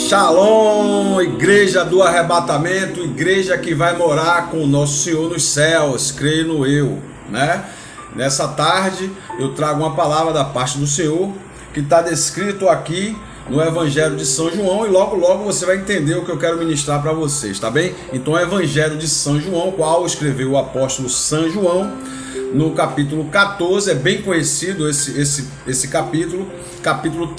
Shalom, igreja do arrebatamento, igreja que vai morar com o nosso Senhor nos céus, creio no eu, né? Nessa tarde eu trago uma palavra da parte do Senhor que está descrito aqui no Evangelho de São João e logo você vai entender o que eu quero ministrar para vocês, tá bem? Então o Evangelho de São João, qual escreveu o apóstolo São João, no capítulo 14, é bem conhecido esse capítulo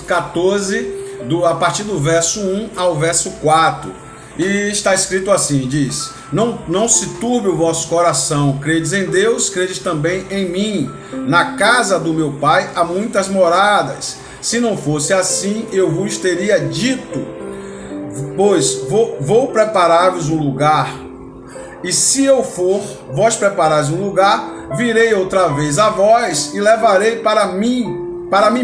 14, a partir do verso 1 ao verso 4, e está escrito assim, diz: não se turbe o vosso coração, credes em Deus, credes também em mim. Na casa do meu pai há muitas moradas, se não fosse assim eu vos teria dito, pois vou preparar-vos um lugar, e se eu for, vós preparais um lugar, virei outra vez a vós e levarei para mim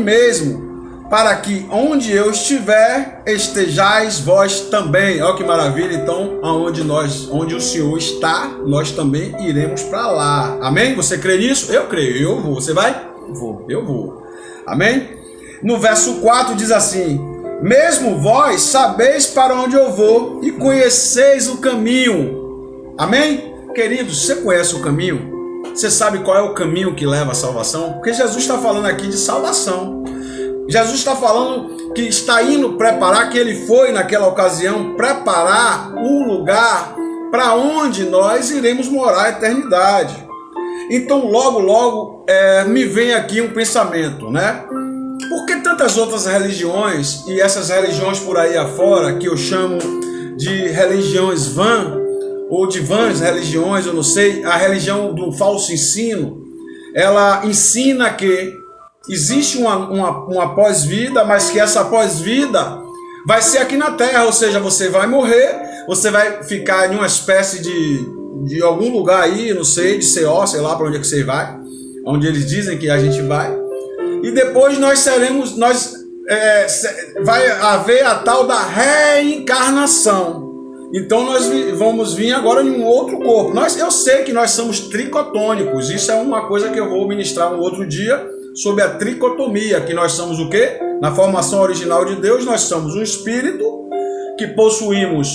mesmo, para que onde eu estiver, estejais vós também. Olha que maravilha. Então, onde o Senhor está, nós também iremos para lá. Amém? Você crê nisso? Eu creio. Eu vou. Você vai? Vou. Eu vou. Amém? No verso 4 diz assim: mesmo vós sabeis para onde eu vou e conheceis o caminho. Amém? Queridos, você conhece o caminho? Você sabe qual é o caminho que leva à salvação? Porque Jesus está falando aqui de salvação. Jesus está falando que está indo preparar, que ele foi naquela ocasião preparar um lugar para onde nós iremos morar a eternidade. Então logo me vem aqui um pensamento, né? Por que tantas outras religiões, e essas religiões por aí afora, que eu chamo de religiões vã, ou de vãs religiões, eu não sei, a religião do falso ensino, ela ensina que existe uma pós-vida, mas que essa pós-vida vai ser aqui na Terra, ou seja, você vai morrer, você vai ficar em uma espécie de algum lugar aí, não sei, de Seol, sei lá para onde é que você vai, onde eles dizem que a gente vai, e depois vai haver a tal da reencarnação. Então nós vamos vir agora em um outro corpo. Eu sei que nós somos tricotônicos, isso é uma coisa que eu vou ministrar um outro dia, sobre a tricotomia, que nós somos o quê? Na formação original de Deus, nós somos um espírito que possuímos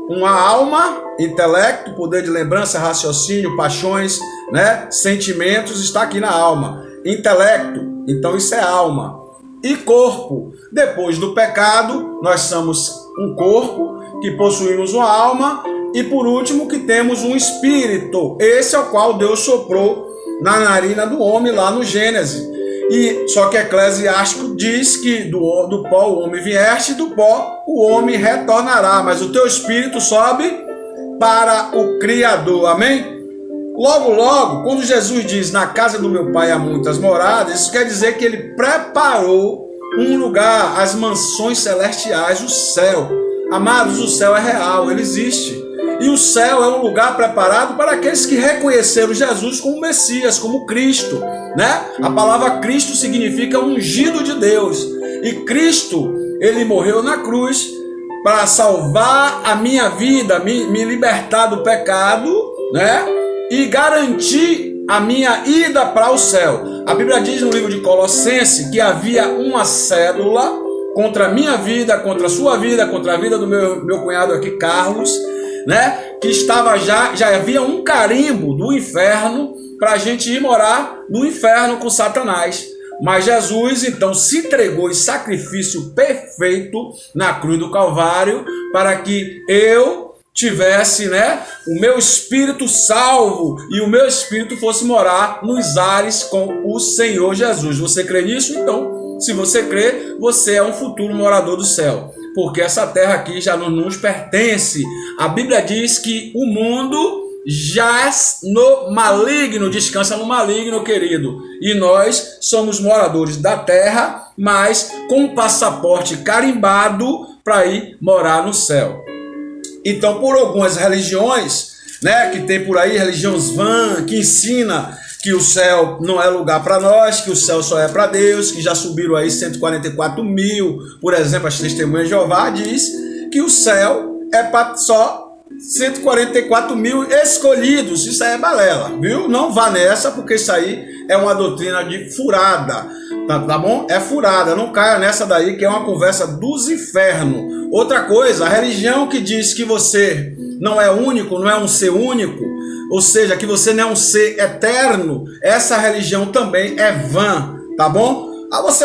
uma alma, intelecto, poder de lembrança, raciocínio, paixões, né? Sentimentos, está aqui na alma. Intelecto, então isso é alma. E corpo. Depois do pecado, nós somos um corpo que possuímos uma alma e por último que temos um espírito. Esse é o qual Deus soprou na narina do homem lá no Gênesis. E só que Eclesiástico diz que do pó o homem vieste, do pó o homem retornará, mas o teu espírito sobe para o Criador. Amém? Logo, quando Jesus diz na casa do meu pai há muitas moradas, isso quer dizer que ele preparou um lugar, as mansões celestiais, o céu. Amados, o céu é real, ele existe. E o céu é um lugar preparado para aqueles que reconheceram Jesus como Messias, como Cristo, né? A palavra Cristo significa ungido de Deus. E Cristo, ele morreu na cruz para salvar a minha vida, me libertar do pecado, né? E garantir a minha ida para o céu. A Bíblia diz no livro de Colossenses que havia uma cédula contra a minha vida, contra a sua vida, contra a vida do meu cunhado aqui, Carlos, né? Que estava já havia um carimbo do inferno para a gente ir morar no inferno com Satanás. Mas Jesus então se entregou em sacrifício perfeito na cruz do Calvário para que eu tivesse, né, o meu espírito salvo e o meu espírito fosse morar nos ares com o Senhor Jesus. Você crê nisso? Então, se você crê, você é um futuro morador do céu. Porque essa terra aqui já não nos pertence. A Bíblia diz que o mundo jaz no maligno, descansa no maligno, querido. E nós somos moradores da terra, mas com um passaporte carimbado para ir morar no céu. Então, por algumas religiões, né, que tem por aí, religiões vã, que ensina que o céu não é lugar para nós, que o céu só é para Deus, que já subiram aí 144 mil, por exemplo, as testemunhas de Jeová diz que o céu é para só 144 mil escolhidos. Isso aí é balela, viu? Não vá nessa, porque isso aí é uma doutrina de furada. Tá bom? É furada, não caia nessa daí que é uma conversa dos infernos. Outra coisa, a religião que diz que você não é único, não é um ser único, ou seja, que você não é um ser eterno, essa religião também é vã, tá bom?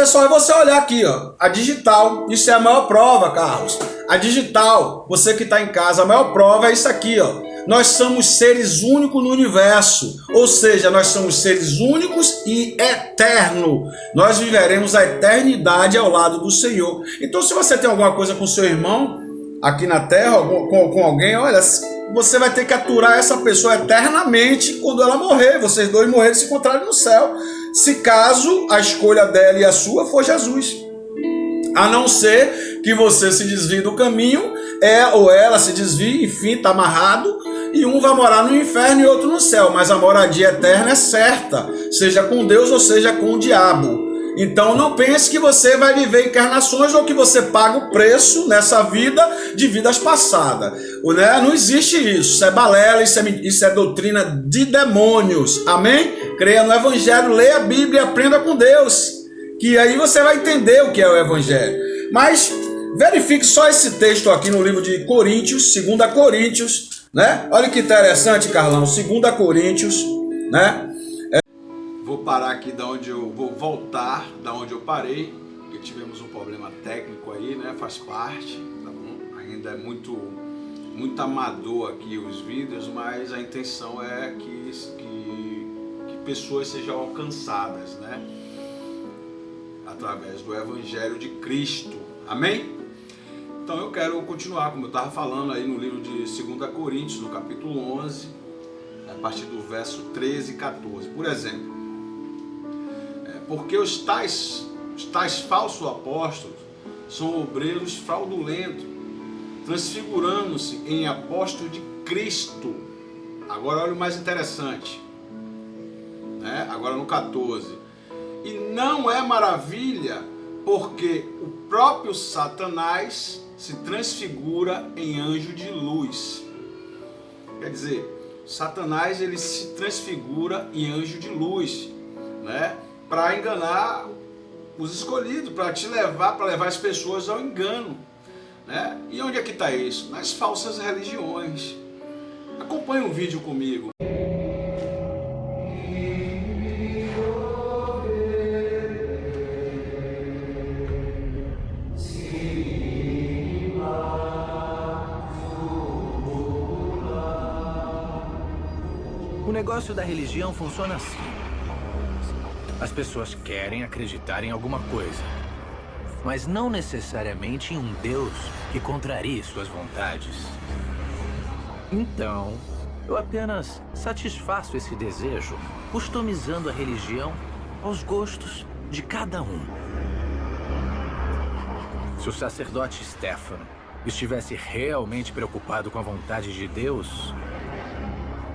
Só é você olhar aqui, ó, a digital, isso é a maior prova, Carlos. A digital, você que está em casa, a maior prova é isso aqui, ó. Nós somos seres únicos no universo, ou seja, nós somos seres únicos e eternos. Nós viveremos a eternidade ao lado do Senhor. Então, se você tem alguma coisa com seu irmão aqui na terra, com alguém, olha, você vai ter que aturar essa pessoa eternamente quando ela morrer. Vocês dois morrerem e se encontrarem no céu. Se caso a escolha dela e a sua for Jesus. A não ser que você se desvie do caminho, ou ela se desvie, enfim, está amarrado, e um vai morar no inferno e outro no céu, mas a moradia eterna é certa, seja com Deus ou seja com o diabo. Então não pense que você vai viver encarnações ou que você paga o preço nessa vida de vidas passadas. Não existe isso, isso é balela, isso é doutrina de demônios, amém? Creia no Evangelho, leia a Bíblia e aprenda com Deus, que aí você vai entender o que é o Evangelho. Mas verifique só esse texto aqui no livro de Coríntios, 2 Coríntios, né? Olha que interessante, Carlão, 2 Coríntios, né? Vou parar aqui vou voltar da onde eu parei, porque tivemos um problema técnico aí, né? Faz parte, tá bom? Ainda é muito amador aqui os vídeos, mas a intenção é que pessoas sejam alcançadas, né? Através do Evangelho de Cristo, amém? Então eu quero continuar, como eu estava falando aí no livro de 2 Coríntios, no capítulo 11, a partir do verso 13 e 14, por exemplo. Porque os tais falsos apóstolos são obreiros fraudulentos, transfigurando-se em apóstolos de Cristo. Agora olha o mais interessante, né? Agora no 14. E não é maravilha, porque o próprio Satanás se transfigura em anjo de luz. Quer dizer, Satanás ele se transfigura em anjo de luz, né? Para enganar os escolhidos, para levar as pessoas ao engano, né? E onde é que está isso? Nas falsas religiões. Acompanhe um vídeo comigo. O negócio da religião funciona assim. As pessoas querem acreditar em alguma coisa, mas não necessariamente em um Deus que contrarie suas vontades. Então, eu apenas satisfaço esse desejo, customizando a religião aos gostos de cada um. Se o sacerdote Stefano estivesse realmente preocupado com a vontade de Deus,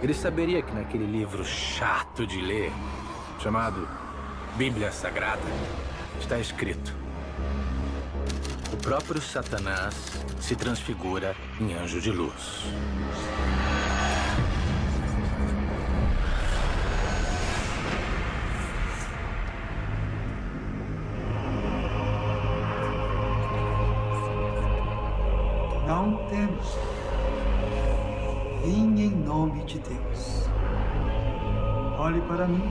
ele saberia que naquele livro chato de ler, chamado Bíblia Sagrada, está escrito: o próprio Satanás se transfigura em anjo de luz. Não temas. Vim em nome de Deus. Olhe para mim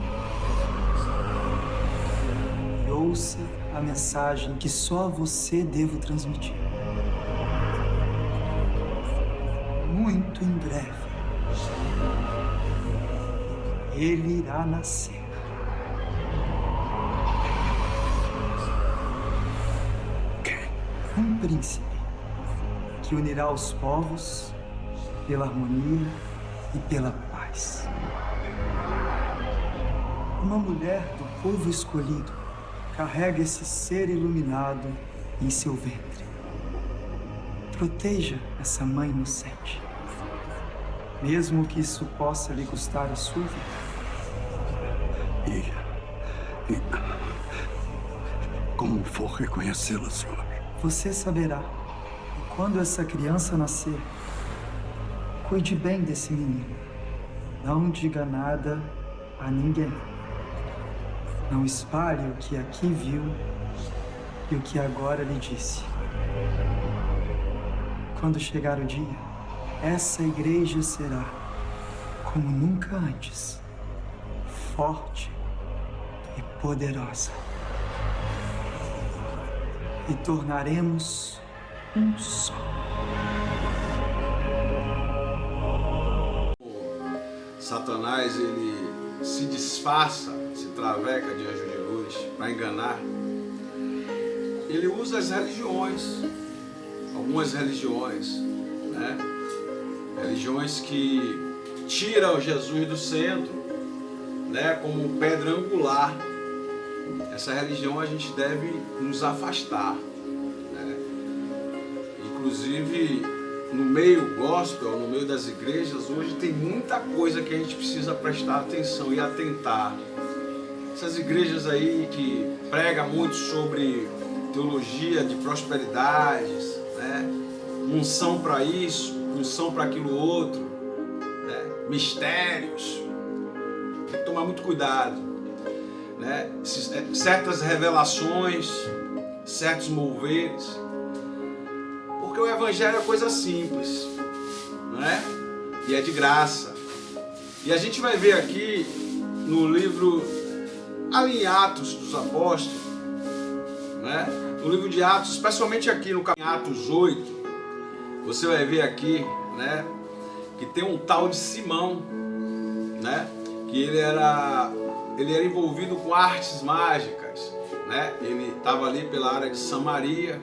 e ouça a mensagem que só você deve transmitir. Muito em breve, ele irá nascer. Um príncipe que unirá os povos pela harmonia e pela paz. Uma mulher do povo escolhido carrega esse ser iluminado em seu ventre. Proteja essa mãe inocente, mesmo que isso possa lhe custar a sua vida. E como for reconhecê-la, senhor? Você saberá. E quando essa criança nascer, cuide bem desse menino. Não diga nada a ninguém. Não espalhe o que aqui viu e o que agora lhe disse. Quando chegar o dia, essa igreja será, como nunca antes, forte e poderosa. E tornaremos um só. Satanás, ele se disfarça, se traveca de anjo de luz para enganar. Ele usa as religiões, algumas religiões, né? Religiões que tiram Jesus do centro, né? Como pedra angular. Essa religião a gente deve nos afastar, né? Inclusive no meio gospel, no meio das igrejas, hoje tem muita coisa que a gente precisa prestar atenção e atentar. Essas igrejas aí que pregam muito sobre teologia de prosperidades, né? Unção para isso, unção para aquilo outro, né? Mistérios. Tem que tomar muito cuidado, né? Certas revelações, certos moveres. Porque o evangelho é coisa simples, né? E é de graça. E a gente vai ver aqui no livro, ali em Atos dos Apóstolos, né? No livro de Atos, especialmente aqui no Atos 8, você vai ver aqui, né, que tem um tal de Simão, né? Que ele era envolvido com artes mágicas, né? Ele estava ali pela área de Samaria.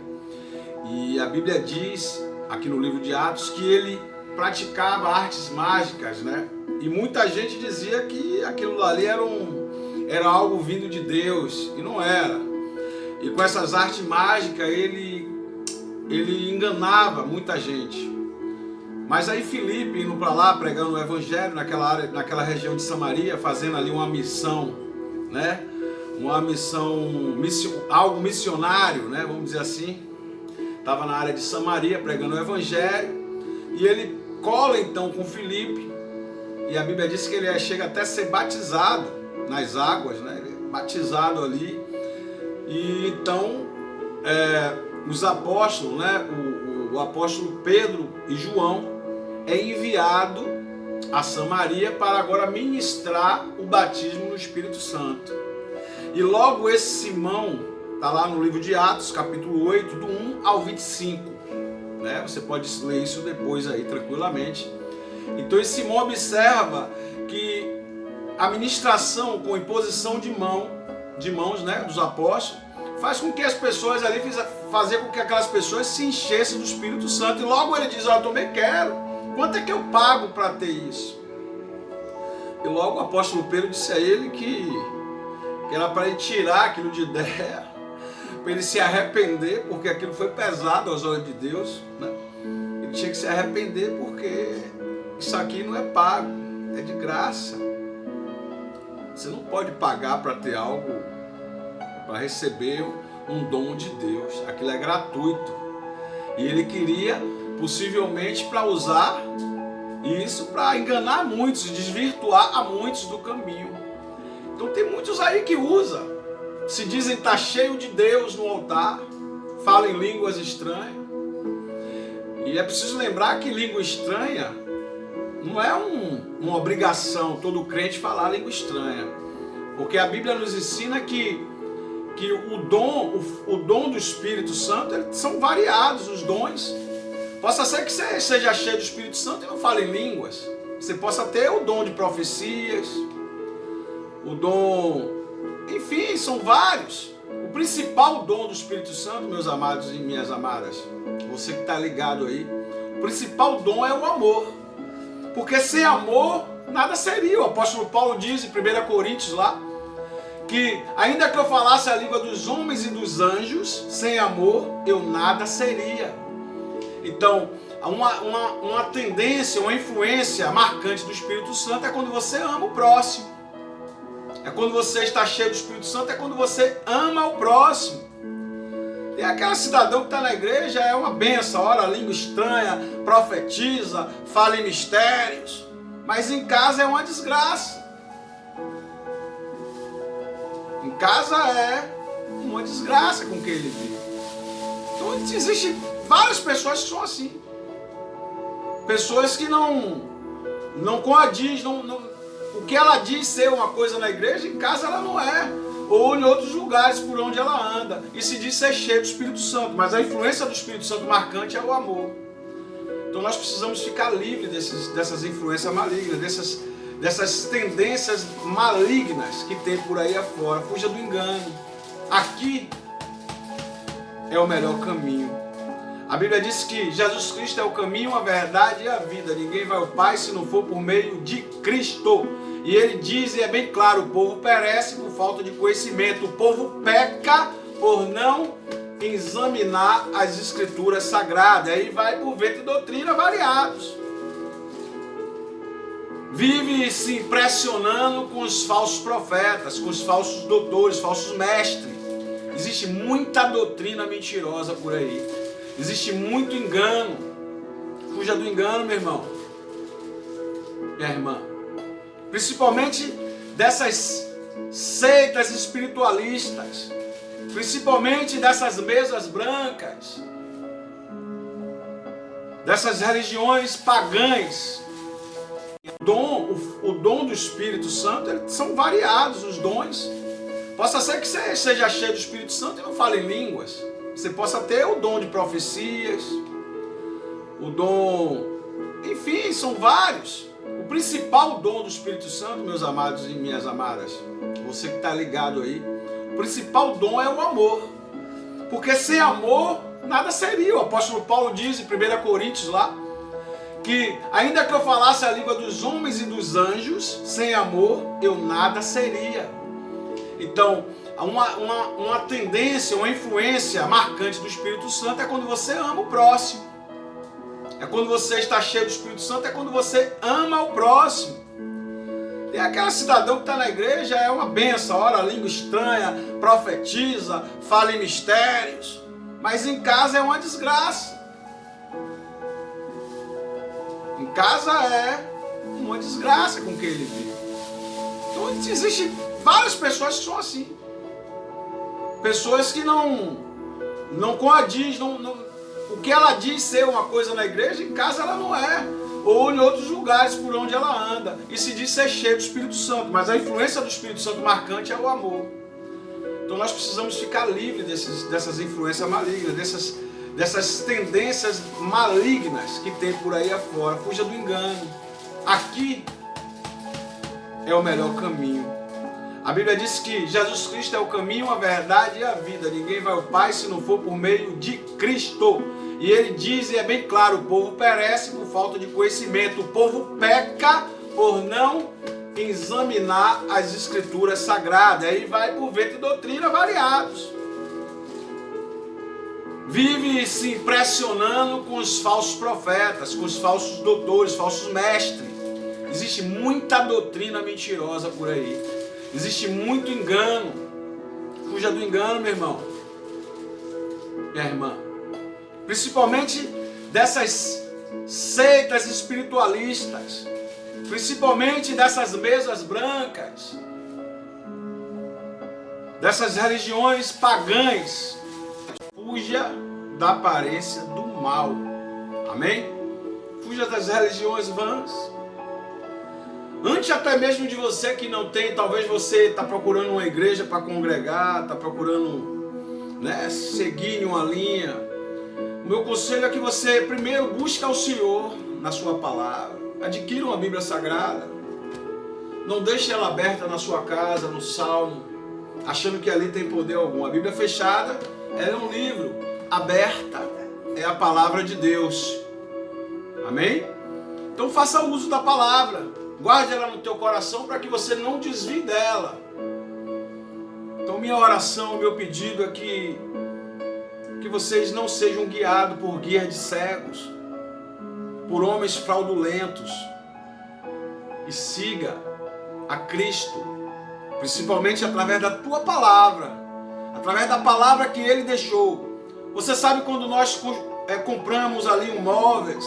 E a Bíblia diz, aqui no livro de Atos, que ele praticava artes mágicas, né? E muita gente dizia que aquilo ali era algo vindo de Deus, e não era. E com essas artes mágicas ele enganava muita gente. Mas aí Filipe, indo para lá, pregando o evangelho naquela região de Samaria, fazendo ali uma missão, né? Uma missão, algo missionário, né? Vamos dizer assim. Estava na área de Samaria pregando o evangelho, e ele cola então com Filipe, e a Bíblia diz que ele chega até a ser batizado nas águas, né? Ele é batizado ali. E então os apóstolos, né? O apóstolo Pedro e João é enviado a Samaria para agora ministrar o batismo no Espírito Santo. E logo esse Simão está lá no livro de Atos, capítulo 8, do 1 ao 25. Né? Você pode ler isso depois aí tranquilamente. Então esse Simão observa que a ministração com imposição de mãos, né, dos apóstolos, faz com que as pessoas ali, fazer com que aquelas pessoas se enchessem do Espírito Santo. E logo ele diz, eu também quero. Quanto é que eu pago para ter isso? E logo o apóstolo Pedro disse a ele que era para ele tirar aquilo de ideia, para ele se arrepender, porque aquilo foi pesado aos olhos de Deus, né? Ele tinha que se arrepender porque isso aqui não é pago, é de graça. Você não pode pagar para ter algo, para receber um dom de Deus. Aquilo é gratuito. E ele queria, possivelmente, para usar isso para enganar muitos, desvirtuar a muitos do caminho. Então tem muitos aí que usam, se dizem estar cheio de Deus no altar, falam em línguas estranhas. E é preciso lembrar que língua estranha não é uma obrigação todo crente falar língua estranha. Porque a Bíblia nos ensina que o dom do Espírito Santo, são variados os dons. Possa ser que você seja cheio do Espírito Santo e não fale em línguas. Você possa ter o dom de profecias, o dom... Enfim, são vários. O principal dom do Espírito Santo, meus amados e minhas amadas, você que está ligado aí, o principal dom é o amor. Porque sem amor, nada seria. O apóstolo Paulo diz em 1 Coríntios lá, que ainda que eu falasse a língua dos homens e dos anjos, sem amor, eu nada seria. Então, uma tendência, uma influência marcante do Espírito Santo é quando você ama o próximo. É quando você está cheio do Espírito Santo, é quando você ama o próximo. Tem aquele cidadão que está na igreja, é uma benção, ora língua estranha, profetiza, fala em mistérios, mas em casa é uma desgraça. Em casa é uma desgraça com quem ele vive. Então existem várias pessoas que são assim. Pessoas que não condiz, o que ela diz ser uma coisa na igreja, em casa ela não é. Ou em outros lugares por onde ela anda. E se diz ser cheio do Espírito Santo. Mas a influência do Espírito Santo marcante é o amor. Então nós precisamos ficar livres dessas influências malignas, dessas tendências malignas que tem por aí afora. Fuja do engano. Aqui é o melhor caminho. A Bíblia diz que Jesus Cristo é o caminho, a verdade e a vida. Ninguém vai ao Pai se não for por meio de Cristo. E ele diz, e é bem claro, o povo perece por falta de conhecimento. O povo peca por não examinar as escrituras sagradas. Aí vai por vento e doutrina variados. Vive se impressionando com os falsos profetas, com os falsos doutores, falsos mestres. Existe muita doutrina mentirosa por aí. Existe muito engano. Fuja do engano, meu irmão. Minha irmã. Principalmente dessas seitas espiritualistas. Principalmente dessas mesas brancas. Dessas religiões pagãs. O dom do Espírito Santo, são variados os dons. Possa ser que você seja cheio do Espírito Santo e não fale em línguas. Você possa ter o dom de profecias, o dom... Enfim, são vários. O principal dom do Espírito Santo, meus amados e minhas amadas, você que está ligado aí, o principal dom é o amor. Porque sem amor, nada seria. O apóstolo Paulo diz em 1 Coríntios lá, que ainda que eu falasse a língua dos homens e dos anjos, sem amor, eu nada seria. Então, uma tendência, uma influência marcante do Espírito Santo é quando você ama o próximo. É quando você está cheio do Espírito Santo, é quando você ama o próximo. Tem aquela cidadão que está na igreja, é uma benção, ora língua estranha, profetiza, fala em mistérios, mas em casa é uma desgraça. Em casa é uma desgraça com quem ele vive. Então existem várias pessoas que são assim. Pessoas que não condiz, o que ela diz ser uma coisa na igreja, em casa ela não é. Ou em outros lugares por onde ela anda. E se diz ser cheio do Espírito Santo. Mas a influência do Espírito Santo marcante é o amor. Então nós precisamos ficar livres dessas influências malignas, dessas tendências malignas que tem por aí afora. Fuja do engano. Aqui é o melhor caminho. A Bíblia diz que Jesus Cristo é o caminho, a verdade e a vida. Ninguém vai ao Pai se não for por meio de Cristo. E ele diz, e é bem claro, o povo perece por falta de conhecimento. O povo peca por não examinar as escrituras sagradas. Aí vai por vento e doutrina variados. Vive se impressionando com os falsos profetas, com os falsos doutores, falsos mestres. Existe muita doutrina mentirosa por aí. Existe muito engano. Fuja do engano, meu irmão. Minha irmã. Principalmente dessas seitas espiritualistas. Principalmente dessas mesas brancas. Dessas religiões pagãs. Fuja da aparência do mal. Amém? Fuja das religiões vãs. Antes até mesmo de você que não tem, talvez você está procurando uma igreja para congregar, está procurando, seguir em uma linha. O meu conselho é que você primeiro busque ao Senhor na sua palavra. Adquira uma Bíblia Sagrada. Não deixe ela aberta na sua casa, no Salmo, achando que ali tem poder algum. A Bíblia fechada, ela é um livro. Aberta é a palavra de Deus. Amém? Então faça uso da palavra. Guarde ela no teu coração para que você não desvie dela. Então minha oração, meu pedido é que vocês não sejam guiados por guias de cegos, por homens fraudulentos, e siga a Cristo, principalmente através da tua palavra, através da palavra que Ele deixou. Você sabe quando nós compramos ali um móveis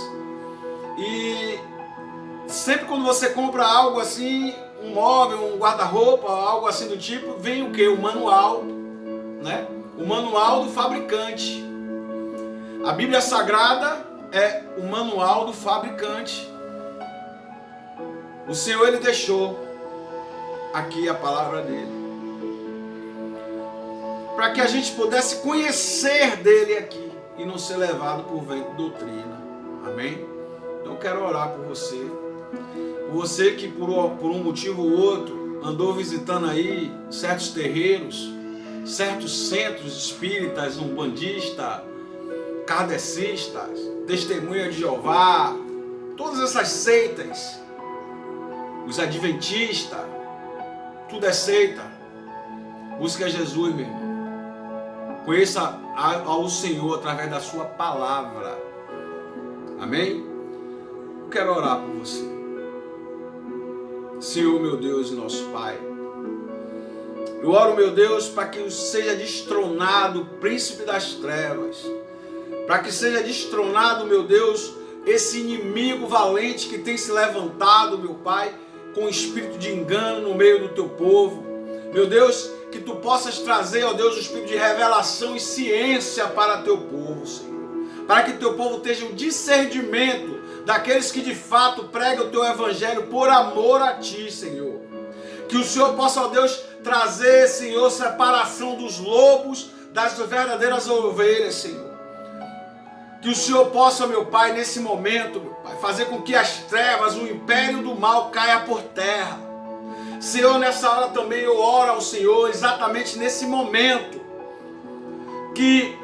e Sempre quando você compra algo assim, um móvel, um guarda-roupa, algo assim do tipo, vem o quê? O manual, né? O manual do fabricante. A Bíblia Sagrada é o manual do fabricante. O Senhor, Ele deixou aqui a palavra dele, para que a gente pudesse conhecer dele aqui e não ser levado por vento de doutrina. Amém? Então eu quero orar por você. Por você que por um motivo ou outro andou visitando aí certos terreiros, certos centros espíritas, umbandistas, kardecistas, testemunha de Jeová, todas essas seitas, os adventistas, tudo é seita. Busca Jesus, meu irmão. Conheça ao Senhor através da sua palavra. Amém? Eu quero orar por você. Senhor, meu Deus e nosso Pai, eu oro, meu Deus, para que seja destronado o príncipe das trevas, para que seja destronado, meu Deus, esse inimigo valente que tem se levantado, meu Pai, com espírito de engano no meio do teu povo. Meu Deus, que tu possas trazer, ó Deus, o espírito de revelação e ciência para teu povo, Senhor, para que teu povo tenha um discernimento daqueles que de fato pregam o teu evangelho por amor a ti, Senhor. Que o Senhor possa, ó Deus, trazer, Senhor, separação dos lobos das verdadeiras ovelhas, Senhor. Que o Senhor possa, meu Pai, nesse momento, meu Pai, fazer com que as trevas, o império do mal caia por terra. Senhor, nessa hora também eu oro ao Senhor, exatamente nesse momento, que,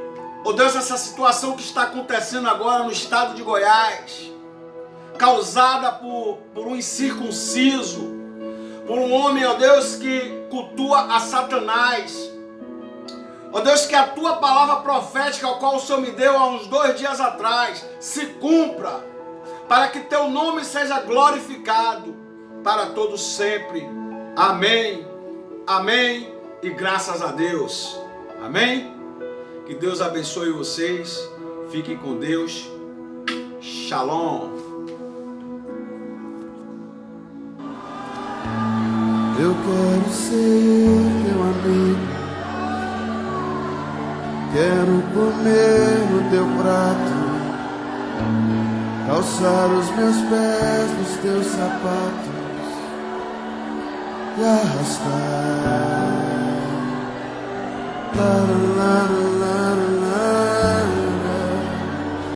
ó Deus, essa situação que está acontecendo agora no estado de Goiás, causada por um incircunciso, por um homem, ó Deus, que cultua a Satanás. Ó Deus, que a tua palavra profética, ao qual o Senhor me deu há uns 2 dias atrás, se cumpra, para que teu nome seja glorificado para todos sempre. Amém, amém e graças a Deus. Amém? Que Deus abençoe vocês. Fiquem com Deus. Shalom. Eu quero ser teu amigo, quero comer no teu prato, calçar os meus pés nos teus sapatos e arrastar. La, la, la, la, la.